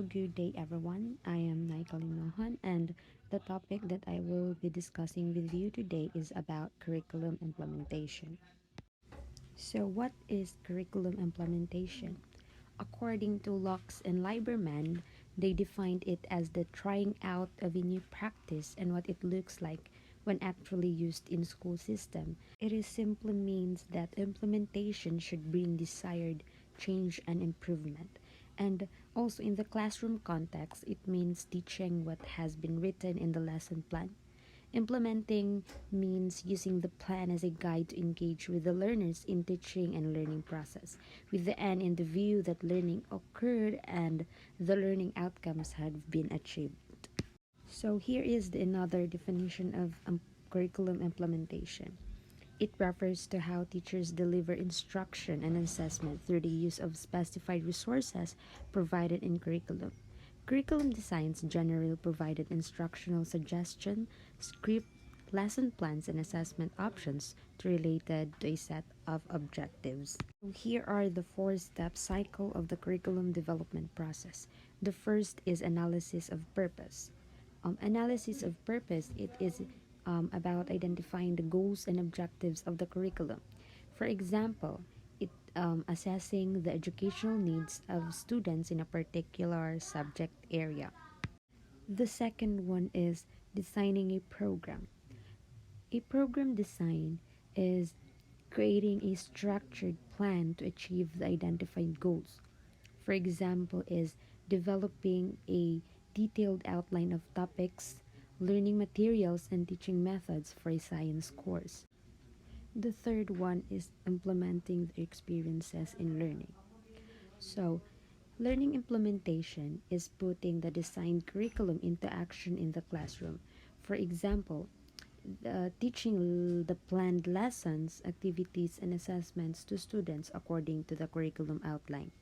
Good day, everyone. I am Naikali Mohan, and the topic that I will be discussing with you today is about curriculum implementation. So, what is curriculum implementation? According to Locke and Lieberman, they defined it as the trying out of a new practice and what it looks like when actually used in school system. It is simply means that implementation should bring desired change and improvement. And also in the classroom context, it means teaching what has been written in the lesson plan. Implementing means using the plan as a guide to engage with the learners in teaching and learning process, with the end in the view that learning occurred and the learning outcomes have been achieved. So here is another definition of curriculum implementation. It refers to how teachers deliver instruction and assessment through the use of specified resources provided in curriculum. Curriculum designs generally provided instructional suggestion, script, lesson plans, and assessment options related to a set of objectives. So here are the four-step cycle of the curriculum development process. The first is analysis of purpose. Analysis of purpose, it is about identifying the goals and objectives of the curriculum. For example, it assessing the educational needs of students in a particular subject area. The second one is designing a program. A program design is creating a structured plan to achieve the identified goals. For example, is developing a detailed outline of topics, learning materials, and teaching methods for a science course. The third one is implementing the experiences in learning. So, learning implementation is putting the designed curriculum into action in the classroom. For example, teaching the planned lessons, activities, and assessments to students according to the curriculum outline.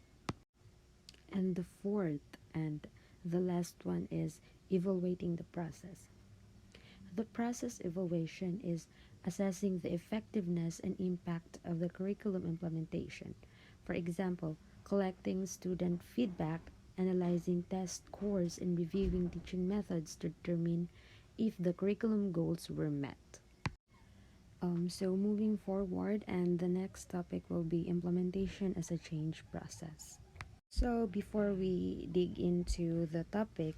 And the fourth and the last one is evaluating the process. The process evaluation is assessing the effectiveness and impact of the curriculum implementation. For example, collecting student feedback, analyzing test scores, and reviewing teaching methods to determine if the curriculum goals were met. So moving forward, and the next topic will be implementation as a change process. So before we dig into the topic,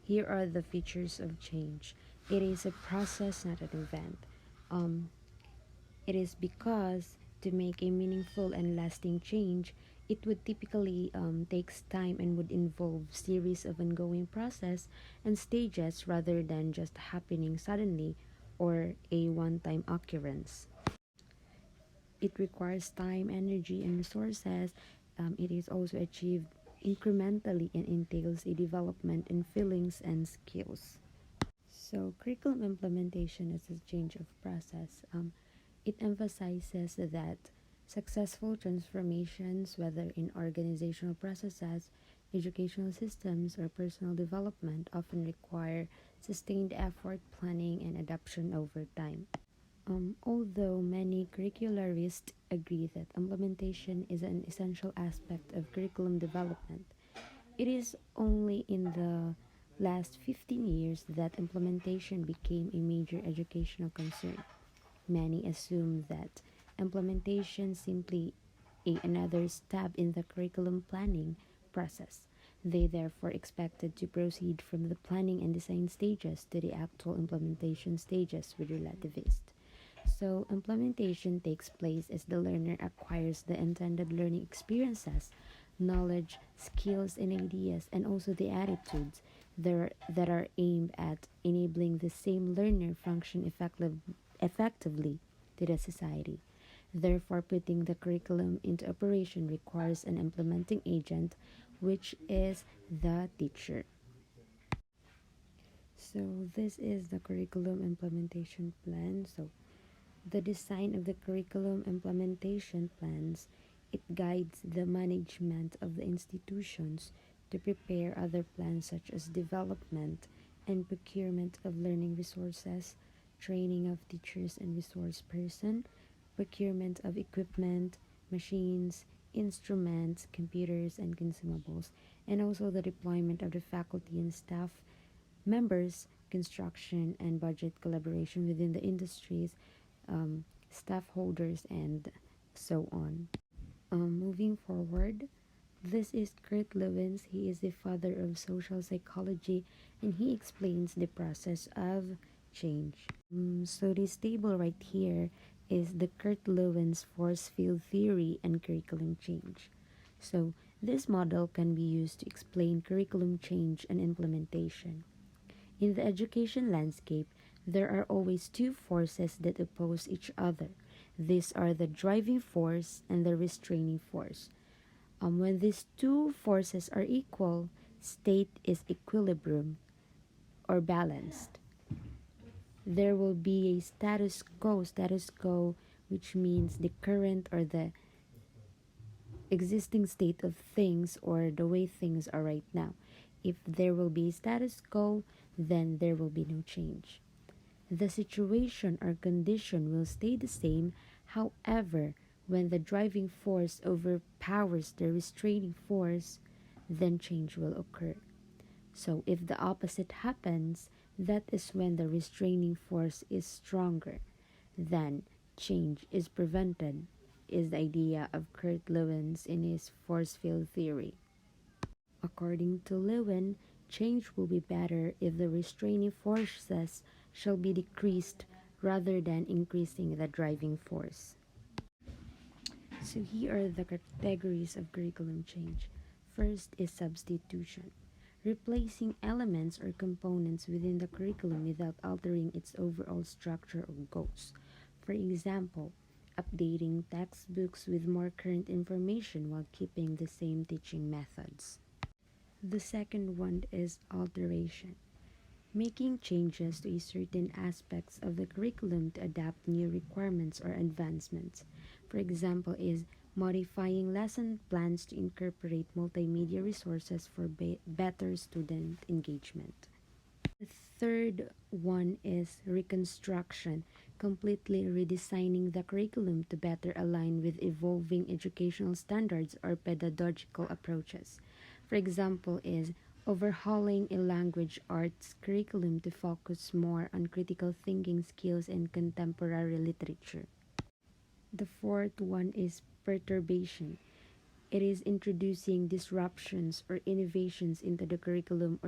here are the features of change. It is a process, not an event. Um, it is because to make a meaningful and lasting change, it would typically takes time and would involve series of ongoing process and stages rather than just happening suddenly or a one-time occurrence. It requires time, energy, and resources. It is also achieved incrementally and entails a development in feelings and skills. So, curriculum implementation is a change of process. It emphasizes that successful transformations, whether in organizational processes, educational systems, or personal development, often require sustained effort, planning, and adoption over time. Although many curricularists agree that implementation is an essential aspect of curriculum development, it is only in the last 15 years that implementation became a major educational concern. Many assume that implementation simply another step in the curriculum planning process. They therefore expected to proceed from the planning and design stages to the actual implementation stages with relativists. So, implementation takes place as the learner acquires the intended learning experiences, knowledge, skills, and ideas, and also the attitudes that are aimed at enabling the same learner function effectively to the society. Therefore, putting the curriculum into operation requires an implementing agent, which is the teacher. So, this is the curriculum implementation plan. So, the design of the curriculum implementation plans, it guides the management of the institutions to prepare other plans such as development and procurement of learning resources, training of teachers and resource person, procurement of equipment, machines, instruments, computers, and consumables, and also the deployment of the faculty and staff members, construction and budget collaboration within the industries, staff holders, and so on. Moving forward, this is Kurt Lewins. He is the father of social psychology and he explains the process of change. So, this table right here is the Kurt Lewins force field theory and curriculum change. So, this model can be used to explain curriculum change and implementation. In the education landscape, there are always two forces that oppose each other. These are the driving force and the restraining force. When these two forces are equal, state is equilibrium or balanced. There will be a status quo, which means the current or the existing state of things or the way things are right now. If there will be status quo, then there will be no change. The situation or condition will stay the same, however, when the driving force overpowers the restraining force, then change will occur. So, if the opposite happens, that is when the restraining force is stronger. Then, change is prevented, is the idea of Kurt Lewins in his force field theory. According to Lewin, change will be better if the restraining forces shall be decreased rather than increasing the driving force. So here are the categories of curriculum change. First is substitution, replacing elements or components within the curriculum without altering its overall structure or goals. For example, updating textbooks with more current information while keeping the same teaching methods. The second one is alteration, making changes to certain aspects of the curriculum to adapt new requirements or advancements. For example, is modifying lesson plans to incorporate multimedia resources for better student engagement. The third one is reconstruction, completely redesigning the curriculum to better align with evolving educational standards or pedagogical approaches. For example, is overhauling a language arts curriculum to focus more on critical thinking skills and contemporary literature. The fourth one is perturbation. It is introducing disruptions or innovations into the curriculum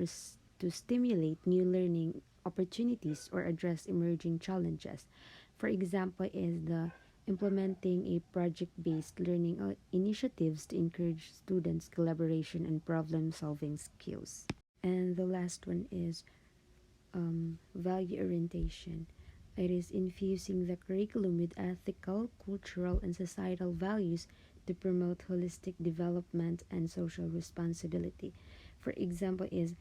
to stimulate new learning opportunities or address emerging challenges. For example, is the implementing a project-based learning initiatives to encourage students' collaboration and problem-solving skills. And the last one is value orientation. It is infusing the curriculum with ethical, cultural, and societal values to promote holistic development and social responsibility. For example, is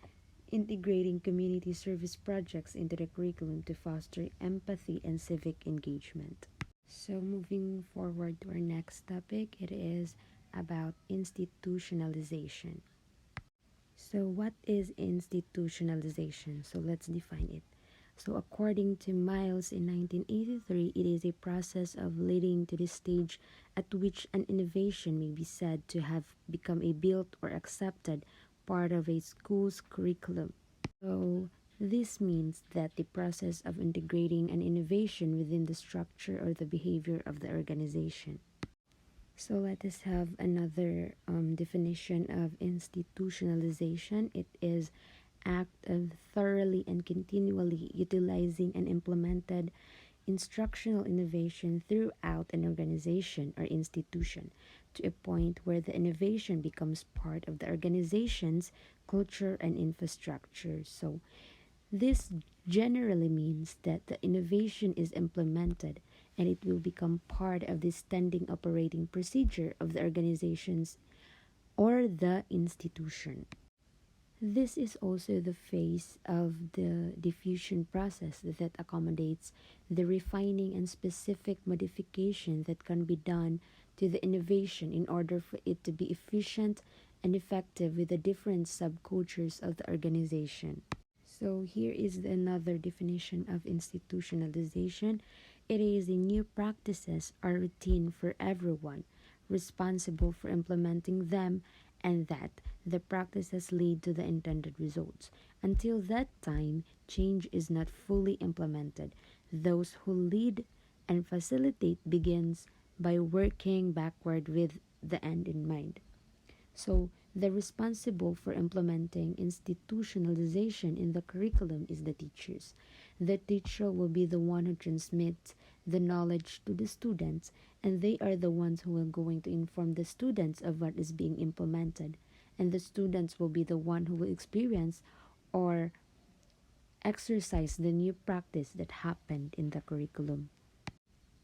integrating community service projects into the curriculum to foster empathy and civic engagement. So, moving forward to our next topic, it is about institutionalization. So, what is institutionalization? So, let's define it. So, according to Miles in 1983, it is a process of leading to the stage at which an innovation may be said to have become a built or accepted part of a school's curriculum. So, this means that the process of integrating an innovation within the structure or the behavior of the organization. So let us have another definition of institutionalization. It is act of thoroughly and continually utilizing and implemented instructional innovation throughout an organization or institution to a point where the innovation becomes part of the organization's culture and infrastructure. So this generally means that the innovation is implemented and it will become part of the standing operating procedure of the organizations or the institution. This is also the phase of the diffusion process that accommodates the refining and specific modification that can be done to the innovation in order for it to be efficient and effective with the different subcultures of the organization. So here is another definition of institutionalization. It is a new practices are routine for everyone, responsible for implementing them, and that the practices lead to the intended results. Until that time, change is not fully implemented. Those who lead and facilitate begins by working backward with the end in mind. So, the responsible for implementing institutionalization in the curriculum is the teachers. The teacher will be the one who transmits the knowledge to the students, and they are the ones who are going to inform the students of what is being implemented. And the students will be the one who will experience or exercise the new practice that happened in the curriculum.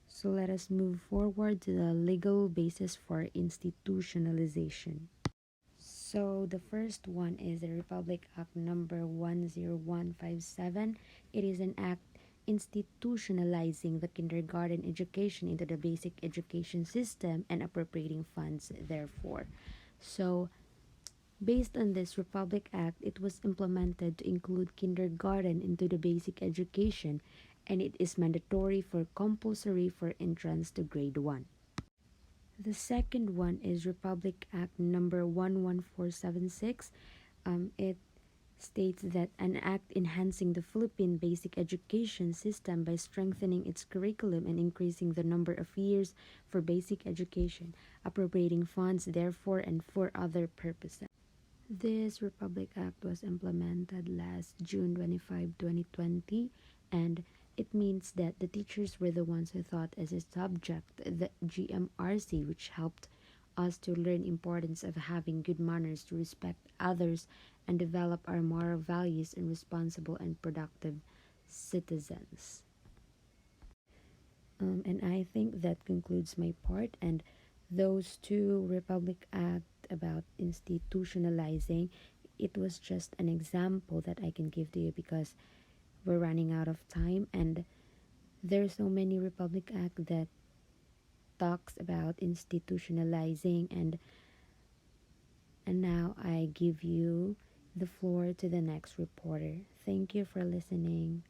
So let us move forward to the legal basis for institutionalization. So the first one is the Republic Act number 10157. It is an act institutionalizing the kindergarten education into the basic education system and appropriating funds therefore. So based on this Republic Act, it was implemented to include kindergarten into the basic education, and it is mandatory for compulsory for entrance to grade 1. The second one is Republic Act number 11476. It states that an act enhancing the Philippine basic education system by strengthening its curriculum and increasing the number of years for basic education, appropriating funds therefore and for other purposes. This Republic Act was implemented last June 25, 2020, and it means that the teachers were the ones who taught as a subject the GMRC, which helped us to learn importance of having good manners, to respect others, and develop our moral values and responsible and productive citizens. And I think that concludes my part. And those two Republic Act about institutionalizing, it was just an example that I can give to you because we're running out of time, and there's so many Republic Act that talks about institutionalizing, and now I give you the floor to the next reporter. Thank you for listening.